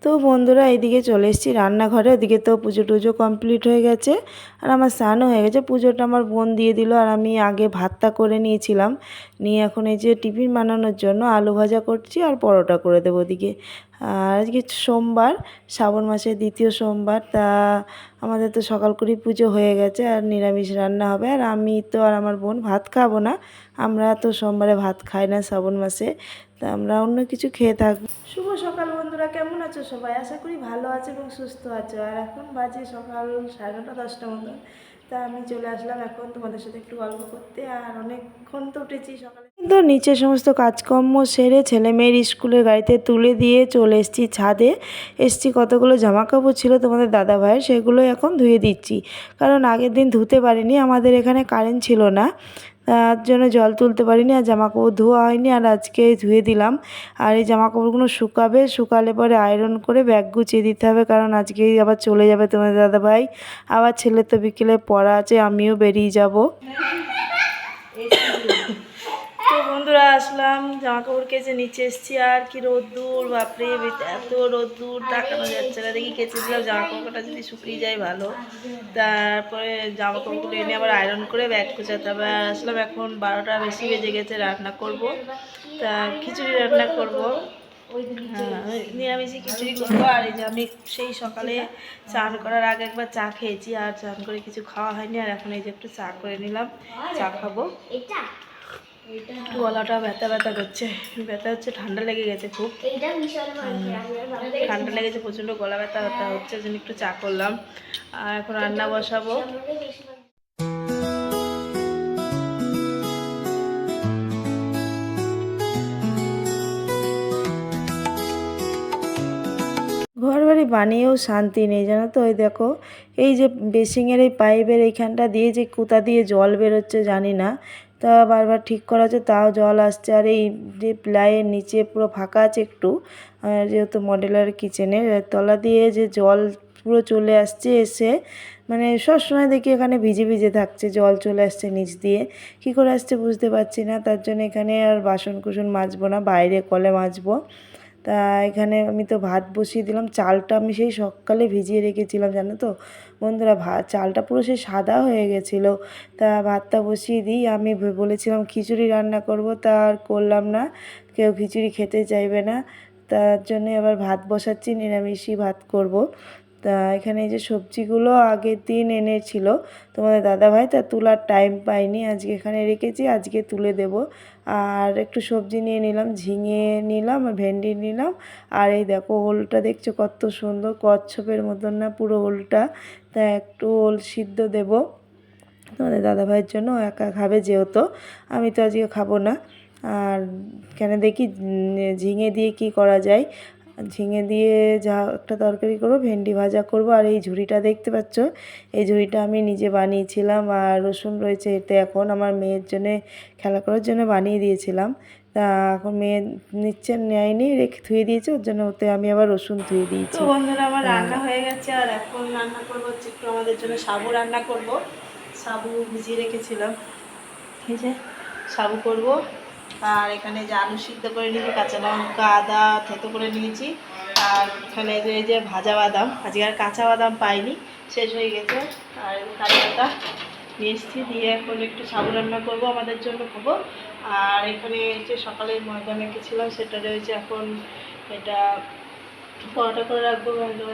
তো বন্ধুরা এইদিকে চলে এসেছি রান্নাঘরে। ওদিকে তো পুজো টুজো কমপ্লিট হয়ে গেছে আর আমার স্নানও হয়ে গেছে। পুজোটা আমার বোন দিয়ে দিল আর আমি আগে ভাতটা করে নিয়েছিলাম। নিয়ে এখন এই যে টিফিন বানানোর জন্য আলু ভাজা করছি আর পরোটা করে দেবো ওদিকে। আর আজকে সোমবার, শ্রাবণ মাসের দ্বিতীয় সোমবার, তা আমাদের তো সকাল করেই পুজো হয়ে গেছে আর নিরামিষ রান্না হবে। আর আমি তো আর আমার বোন ভাত খাবো না, আমরা তো সোমবারে ভাত খাই না শ্রাবণ মাসে, তা আমরা অন্য কিছু খেয়ে থাকবো। শুভ সকাল বন্ধুরা, কেমন আছো সবাই? আশা করি ভালো আছো এবং সুস্থ আছো। আর এখন বাজে সকাল 9:30-10টা মতন। তা আমি চলে আসলাম এখন তোমাদের সাথে একটু গল্প করতে। আর অনেকক্ষণ তো উঠেছি সকালে, কিন্তু নিচে সমস্ত কাজকর্ম সেরে ছেলে মেয়ের স্কুলের গাড়িতে তুলে দিয়ে চলে এসেছি ছাদে। এসছি, কতগুলো জামা কাপড় ছিল তোমাদের দাদা ভাইয়ের, সেগুলো এখন ধুয়ে দিচ্ছি। কারণ আগের দিন ধুতে পারিনি, আমাদের এখানে কারেন্ট ছিল না, তার জন্য জল তুলতে পারিনি আর জামাকাপড় ধোয়া হয়নি। আর আজকে ধুয়ে দিলাম। আর এই জামাকাপড়গুলো শুকাবে, শুকালে পরে আয়রন করে ব্যাগ গুছিয়ে দিতে হবে, কারণ আজকেই আবার চলে যাবে তোমাদের দাদাভাই। আবার ছেলে তো বিকেলে পড়া আছে, আমিও বেরিয়ে যাব। তো বন্ধুরা আসলাম, জামা কাপড় কেচে নিচে এসেছি। আর কি রোদ্দুর, বাপরে এত রোদ্দুর, তাকানো যাচ্ছে না। দেখি কেচে দিলাম, জামা কাপড়টা যদি শুকিয়ে যায় ভালো। তারপরে জামা কাপড়গুলো এনে আবার আয়রন করে ব্যাগ গোছাতে হবে। আর আসলাম এখন 12টা বেশি বেজে গেছে, রান্না করব। তা খিচুড়ি রান্না করব, নিরামিষই খিচুড়ি করবো। আর এই যে আমি সেই সকালে চান করার আগে একবার চা খেয়েছি, আর চান করে কিছু খাওয়া হয়নি। আর এখন এই যে একটু চা করে নিলাম, চা খাবো। গলাটা ব্যথা ব্যথা করছে, ব্যথা হচ্ছে, ঠান্ডা লেগে গেছে খুব, ঠান্ডা লেগেছে প্রচণ্ড, গলা ব্যথা ব্যথা হচ্ছে, জন্য একটু চা করলাম। আর এখন রান্না বসাবো। ঘর বাড়ি বানিয়েও শান্তি নেই, জানো তো। ওই দেখো, এই যে বেসিংয়ের এই পাইপের এইখানটা দিয়ে যে কোথা দিয়ে জল বেরোচ্ছে জানি না, তা বারবার ঠিক করা হচ্ছে তাও জল আসছে। আর এই যে প্লাইয়ের নিচে পুরো ফাঁকা আছে একটু, যেহেতু মডেলার কিচেনের তলা দিয়ে যে জল পুরো চলে আসছে, এসে মানে সবসময় দেখি এখানে ভিজে ভিজে থাকছে, জল চলে আসছে নিচ দিয়ে। কী করে আসছে বুঝতে পারছি না, তার জন্য এখানে আর বাসন কুসন মাজবো না, বাইরে কলে মাজবো। তা এখানে আমি তো ভাত বসিয়ে দিলাম। চালটা আমি সেই সকালে ভিজিয়ে রেখেছিলাম, জানো তো বন্ধুরা, চালটা পুরো সেই সাদা হয়ে গেছিলো। তা ভাতটা বসিয়ে দিই। আমি বলেছিলাম খিচুড়ি রান্না করব, তা আর করলাম না, কেউ খিচুড়ি খেতে চাইবে না, তার জন্যে আবার ভাত বসাচ্ছি, নিরামিষই ভাত করব। তা এখানে এই যে সবজিগুলো আগের দিন এনেছিল তোমাদের দাদাভাই, তা তোলার টাইম পাইনি, আজকে এখানে রেখেছি, আজকে তুলে দেব। আর একটু সবজি নিয়ে নিলাম, ঝিঙে নিলাম, ভেন্ডি নিলাম। আর এই দেখো ওলটা দেখছো কত সুন্দর, কচ্ছপের মতন না পুরো ওলটা। তা একটু ওল সিদ্ধ দেব তোমাদের দাদাভাইয়ের জন্য, একা খাবে যেহেতু, আমি তো আজকে খাবো না। আর কেন দেখি ঝিঙে দিয়ে কি করা যায়, ঝিঙে দিয়ে যা একটা তরকারি করবো, ভেন্ডি ভাজা করব। আর এই ঝুড়িটা দেখতে পাচ্ছ, এই ঝুড়িটা আমি নিজে বানিয়েছিলাম। আর রসুন রয়েছে এতে, এখন আমার মেয়ের জন্যে খেলা করার জন্য বানিয়ে দিয়েছিলাম। তা এখন মেয়ে নিচ্ছে, নেয়নি, রেখে ধুয়ে দিয়েছে, ওর জন্য ওতে আমি আবার রসুন ধুয়ে দিয়েছি। তো বন্ধুরা আমার রান্না হয়ে গেছে। আর এখন রান্না করবো হচ্ছে একটু আমাদের জন্য সাবু রান্না করব। সাবু ভিজিয়ে রেখেছিলাম, এই যে সাবু করব। আর এখানে যে আলু সিদ্ধ করে নিয়েছি, কাঁচা লঙ্কা আদা থেতো করে নিয়েছি। আর এখানে এই যে ভাজা বাদাম, আজকে আর কাঁচা বাদাম পাইনি, শেষ হয়ে গেছে। আর কাঁচা পাতা নিয়ে এসেছি, দিয়ে এখন একটু সাবু রান্না করবো, আমাদের জন্য খাবো। আর এখানে যে সকালে ময়দা মেখেছিলাম সেটা রয়েছে, এখন এটা পরোটা করে রাখবো।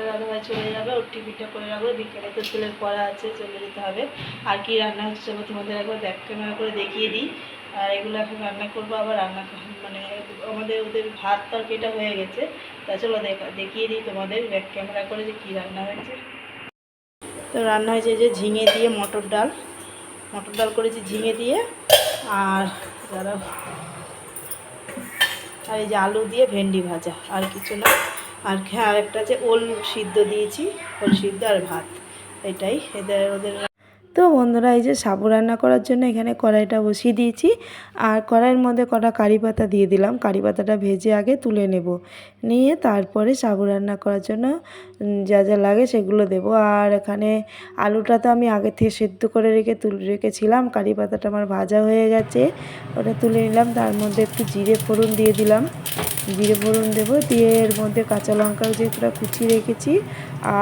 দাদাভাই চলে যাবে, ওর টিফিনটা করে রাখবো, বিকেলে তো ছেলের পড়া আছে, চলে যেতে হবে। আর কি রান্না হচ্ছে চলো তোমাদের একবার ব্যাক ক্যামেরা করে দেখিয়ে দিই। আর এগুলো এখন রান্না করবো, আবার রান্না মানে আমাদের ওদের ভাত তরকারিটা হয়ে গেছে, তা চলো দেখিয়ে দিই তোমাদের ব্যাক ক্যামেরা করে যে কী রান্না হয়েছে। তো রান্না হয়েছে যে ঝিঙে দিয়ে মটর ডাল করেছি ঝিঙে দিয়ে। আর আর এই যে আলু দিয়ে ভেন্ডি ভাজা, আর কিছু না। আর একটা যে ওল সিদ্ধ দিয়েছি, ওল সিদ্ধ আর ভাত, এটাই ওদের। তো বন্ধুরা এই যে সাবু রান্না করার জন্য এখানে কড়াইটা বসিয়ে দিয়েছি। আর কড়াইয়ের মধ্যে কটা কারি পাতা দিয়ে দিলাম, কারি পাতাটা ভেজে আগে তুলে নেব, নিয়ে তারপরে সাবু রান্না করার জন্য যা যা লাগে সেগুলো দেব। আর এখানে আলুটা তো আমি আগে থেকে সেদ্ধ করে রেখেছিলাম, কারি পাতাটা আমার ভাজা হয়ে গেছে, ওটা তুলে নিলাম। তার মধ্যে একটু জিরে ফোড়ন দিয়ে দিলাম, জিরে ফোড়ন দেবো, দিয়ে এর মধ্যে কাঁচা লঙ্কা যেটা কুচিয়ে রেখেছি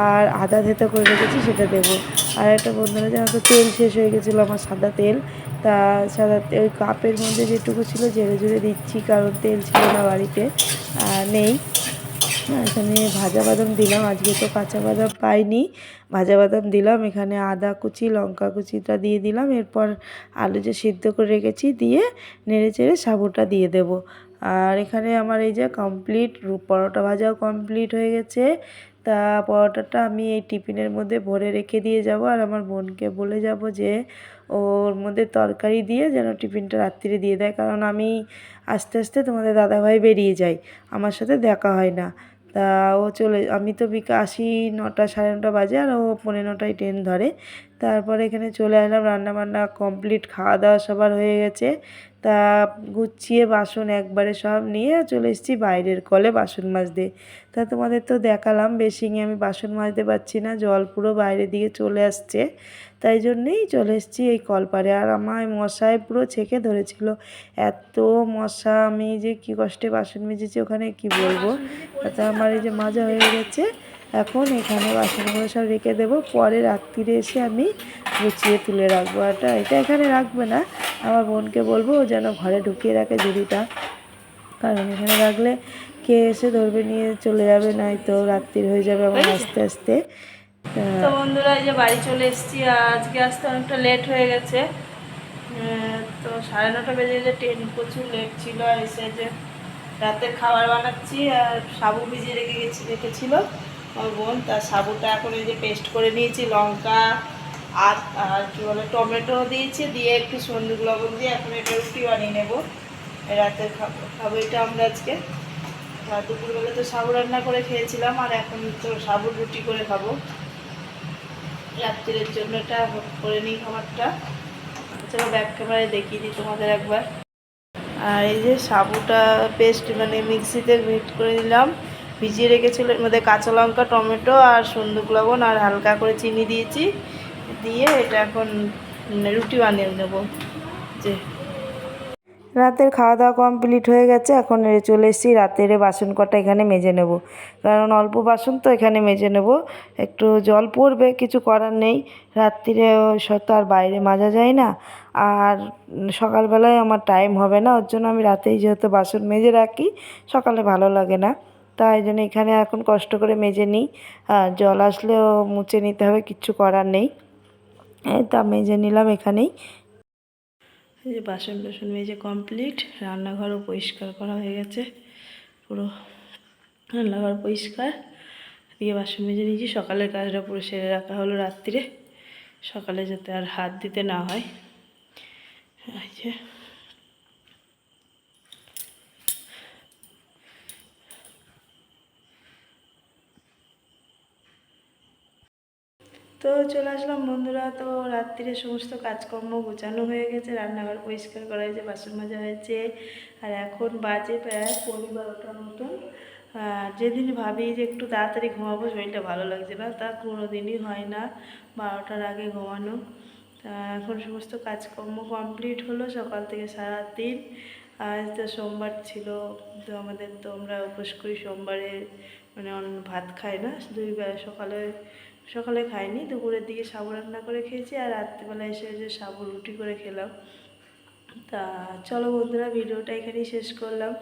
আর আদা থেতো করে রেখেছি সেটা দেবো। আর একটা বন্ধুরা জানো তো তেল শেষ হয়ে গেছিলো আমার, সাদা তেল। তা সাদা ওই কাপের মধ্যে যেটুকু ছিল ঝেড়ে ঝেড়ে দিচ্ছি, কারণ তেল ছিল না বাড়িতে, নেই। এখানে ভাজা বাদাম দিলাম, আজকে তো কাঁচা বাদাম পাইনি, ভাজা বাদাম দিলাম। এখানে আদা কুচি লঙ্কা কুচিটা দিয়ে দিলাম। এরপর আলু যে সিদ্ধ করে রেখেছি দিয়ে নেড়ে চেড়ে সাবুটা দিয়ে দেব। আর এখানে আমার এই যে কমপ্লিট পরোটা ভাজাও কমপ্লিট হয়ে গেছে। তা পরোটাটা আমি এই টিফিনের মধ্যে ভরে রেখে দিয়ে যাব, আর আমার বোনকে বলে যাব যে ওর মধ্যে তরকারি দিয়ে যেন টিফিনটা রাত্রিরে দিয়ে দেয়, কারণ আমি আস্তে আস্তে তোমাদের দাদাভাই বেরিয়ে যাই, আমার সাথে দেখা হয় না। তা ও আমি তো আসি 9টা 9:30 বাজে, আর ও 9:45টায় ট্রেন ধরে। তারপরে এখানে চলে আসলাম, রান্নাবান্না কমপ্লিট, খাওয়া দাওয়া সবার হয়ে গেছে। তা গুছিয়ে বাসন একবারে সব নিয়ে চলে এসেছি বাইরের কলে বাসন মাজতে। তা তোমাদের তো দেখালাম বেসিংয়ে আমি বাসন মাজতে পারছি না, জল পুরো বাইরের দিকে চলে আসছে, তাই জন্যেই চলে এসেছি এই কলপারে। আর আমার মশায় পুরো ছেঁকে ধরেছিল, এত মশা, আমি যে কী কষ্টে বাসন মেজেছি ওখানে কি বলবো। তা আমার এই যে মাজা হয়ে গেছে, এখন এখানে বাসনগুলো সব রেখে দেবো, পরে রাত্রিরে এসে আমি গুছিয়ে তুলে রাখবো। এটা এখানে রাখবে না, আমার বোনকে বলবো ও যেন ঘরে ঢুকিয়ে রাখে ঝুড়িটা, কারণ এখানে রাখলে কে এসে ধরবে নিয়ে চলে যাবে, নয়তো রাত্রির হয়ে যাবে আমার আস্তে আস্তে। তো বন্ধুরা এই যে বাড়ি চলে এসেছি, আজকে আসতে অনেকটা লেট হয়ে গেছে। তো 9:30 বেজে গেছে, ট্রেন প্রচুর লেট ছিল। আর এসে যে রাতের খাবার বানাচ্ছি, আর সাবু ভিজিয়ে রেখেছিল আমার বোন, তার সাবুটা এখন এই যে পেস্ট করে নিয়েছি, লঙ্কা আর কী বলে টমেটো দিয়েছি, দিয়ে একটু সন্দুক লবণ দিয়ে এখন এটা রুটি বানিয়ে নেবো। রাতের খাবো এটা আমরা আজকে। দুপুরবেলা তো সাবু রান্না করে খেয়েছিলাম, আর এখন তো সাবুর রুটি করে খাবো রাত্রের জন্য। এটা করে নিই খাবারটা। চলো ব্যাক ক্যামেরায় দেখিয়ে দিই তোমাদের একবার। আর এই যে সাবুটা পেস্ট মানে মিক্সিতে মিক্স করে নিলাম, ভিজিয়ে রেখেছিল, এর মধ্যে কাঁচা লঙ্কা টমেটো আর সন্দুক লবণ আর হালকা করে চিনি দিয়েছি, দিয়ে এটা এখন রুটি বানিয়ে নেবো। যে রাতের খাওয়া দাওয়া কমপ্লিট হয়ে গেছে, এখন চলে এসেছি রাতের বাসন কটা এখানে মেজে নেব, কারণ অল্প বাসন তো এখানে মেজে নেব। একটু জল পড়বে, কিছু করার নেই, রাত্রিরে তো আর বাইরে মাজা যায় না, আর সকালবেলায় আমার টাইম হবে না, ওর জন্য আমি রাতেই যেহেতু বাসন মেজে রাখি, সকালে ভালো লাগে না, তাই জন্য এখানে এখন কষ্ট করে মেজে নিই। আর জল আসলেও মুছে নিতে হবে, কিচ্ছু করার নেই। তা মেজে নিলাম এখানেই। এই যে বাসন টাসন মেজে কমপ্লিট, রান্নাঘরও পরিষ্কার করা হয়ে গেছে, পুরো রান্নাঘর পরিষ্কার, দিয়ে বাসন মেজে নিয়েছি। সকালের কাজটা পুরো সেরে রাখা হলো রাত্রিরে, সকালে যাতে আর হাত দিতে না হয়। এই যে তো চলে আসলাম বন্ধুরা। তো রাত্রিরে সমস্ত কাজকর্ম গোছানো হয়ে গেছে, রান্নাঘর পরিষ্কার করা হয়েছে, বাসন মাজা হয়েছে, আর এখন বাজে প্রায় 12টার মতন। যেদিন ভাবি যে একটু তাড়াতাড়ি ঘুমাবো, শরীরটা ভালো লাগছে না, তা কোনো দিনই হয় না 12টার আগে ঘুমানো। তা এখন সমস্ত কাজকর্ম কমপ্লিট হলো, সকাল থেকে সারাদিন। আজ তো সোমবার ছিল, তো আমাদের তো আমরা উপোস করি সোমবারে, মানে ভাত খাই না, 2 বেলা, সকালে খাইনি, দুপুরের দিকে সাবু রান্না করে খেয়েছি, আর রাত্রিবেলা এসে যে সাবু রুটি করে খেলাম। তা চলো বন্ধুরা, ভিডিওটা এখানেই শেষ করলাম।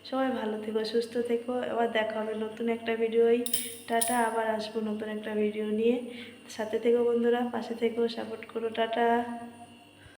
সবাই ভালো থেকো, সুস্থ থেকো, এবার দেখা হবে নতুন একটা ভিডিওই। টাটা, আবার আসবো নতুন একটা ভিডিও নিয়ে। সাথে থেকো বন্ধুরা, পাশে থেকো, সাপোর্ট করো, টাটা।